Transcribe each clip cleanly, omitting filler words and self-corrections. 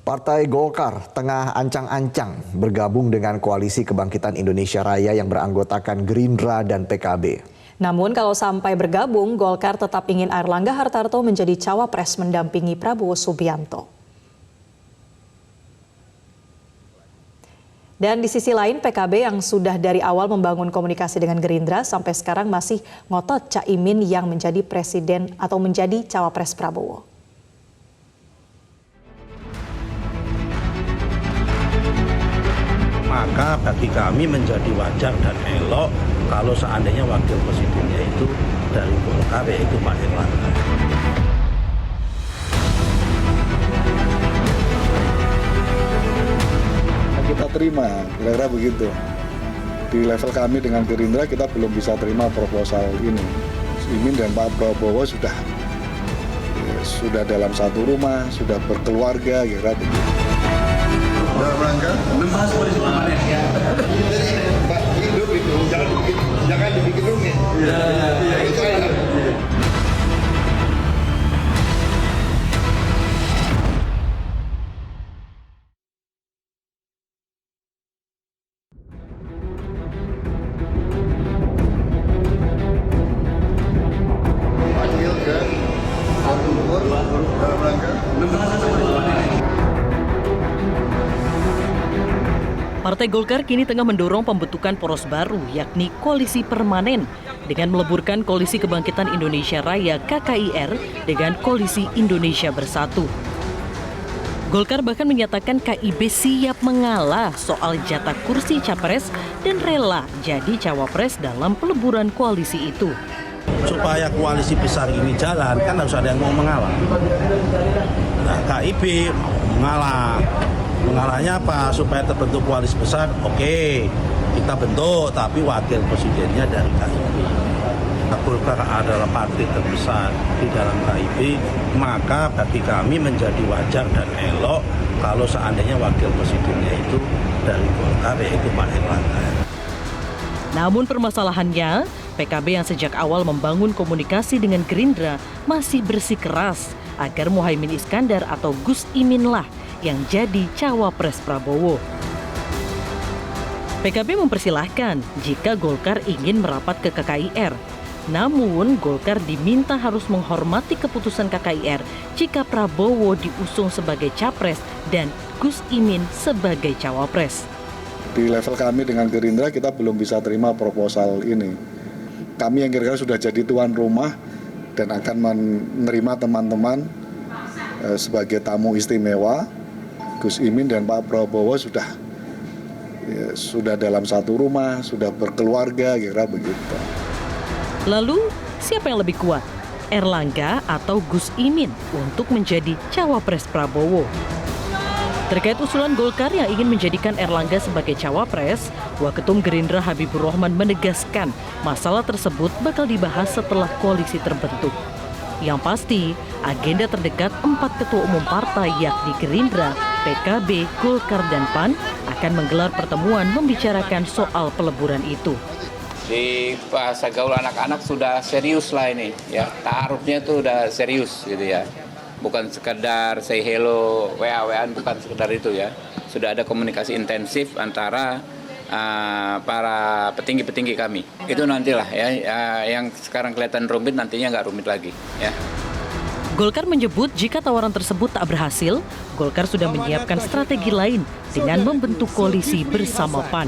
Partai Golkar tengah ancang-ancang bergabung dengan Koalisi Kebangkitan Indonesia Raya yang beranggotakan Gerindra dan PKB. Namun kalau sampai bergabung, Golkar tetap ingin Airlangga Hartarto menjadi cawapres mendampingi Prabowo Subianto. Dan di sisi lain PKB yang sudah dari awal membangun komunikasi dengan Gerindra sampai sekarang masih ngotot Caimin yang menjadi presiden atau menjadi cawapres Prabowo. Maka bagi kami menjadi wajar dan elok kalau seandainya wakil presidennya itu dari Golkar, yaitu Pak Airlangga. Kita terima, kira-kira begitu. Di level kami dengan Gerindra kita belum bisa terima proposal ini. Imin dan Pak Prabowo sudah dalam satu rumah, sudah berkeluarga, kira-kira begitu. Dalam rangka membahas koalisi permanen. Pak, hidup itu jangan dibikin rumit. Panggil ke satu umur dalam rangka membahas koalisi permanen. Partai Golkar kini tengah mendorong pembentukan poros baru, yakni Koalisi Permanen, dengan meleburkan Koalisi Kebangkitan Indonesia Raya (KKIR) dengan Koalisi Indonesia Bersatu. Golkar bahkan menyatakan KIB siap mengalah soal jatah kursi capres dan rela jadi cawapres dalam peleburan koalisi itu. Supaya koalisi besar ini jalan, kan harus ada yang mau mengalah. Nah, KIB mau mengalah. Mengalahnya apa? Supaya terbentuk koalisi besar, oke, kita bentuk, tapi wakil presidennya dari KIB. Golkar adalah partai terbesar di dalam KIB, maka bagi kami menjadi wajar dan elok kalau seandainya wakil presidennya itu dari Golkar, yaitu Pak Airlangga. Namun permasalahannya, PKB yang sejak awal membangun komunikasi dengan Gerindra masih bersikeras agar Muhaimin Iskandar atau Gus Imin lah yang jadi cawapres Prabowo. PKB mempersilahkan jika Golkar ingin merapat ke KKIR. Namun Golkar diminta harus menghormati keputusan KKIR jika Prabowo diusung sebagai capres dan Gus Imin sebagai cawapres. Di level kami dengan Gerindra kita belum bisa terima proposal ini. Kami yang kira-kira sudah jadi tuan rumah dan akan menerima teman-teman sebagai tamu istimewa. Gus Imin dan Pak Prabowo sudah dalam satu rumah, sudah berkeluarga, kira begitu. Lalu, siapa yang lebih kuat? Airlangga atau Gus Imin untuk menjadi cawapres Prabowo? Terkait usulan Golkar yang ingin menjadikan Airlangga sebagai cawapres, Waketum Gerindra Habibur Rahman menegaskan masalah tersebut bakal dibahas setelah koalisi terbentuk. Yang pasti, agenda terdekat 4 ketua umum partai yakni Gerindra, PKB, Golkar, dan PAN akan menggelar pertemuan membicarakan soal peleburan itu. Di bahasa gaul anak-anak sudah serius lah ini, ya taarufnya tuh udah serius gitu ya. Bukan sekedar say hello, WA-WAan, bukan sekedar itu ya. Sudah ada komunikasi intensif antara para petinggi-petinggi kami. Itu nantilah ya, yang sekarang kelihatan rumit nantinya nggak rumit lagi ya. Golkar menyebut jika tawaran tersebut tak berhasil, Golkar sudah menyiapkan strategi lain dengan membentuk koalisi bersama PAN.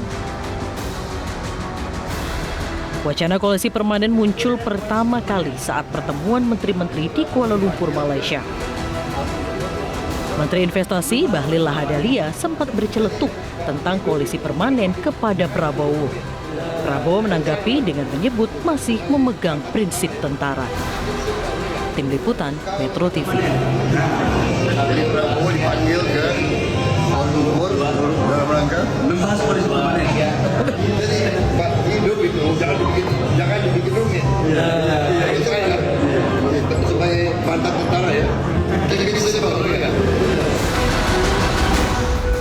Wacana koalisi permanen muncul pertama kali saat pertemuan menteri-menteri di Kuala Lumpur, Malaysia. Menteri Investasi Bahlil Lahadalia sempat berceletuk tentang koalisi permanen kepada Prabowo. Prabowo menanggapi dengan menyebut masih memegang prinsip tentara. Tim Liputan Metro TV. Prabowo dipanggil ke satu umur dalam rangka membahas koalisi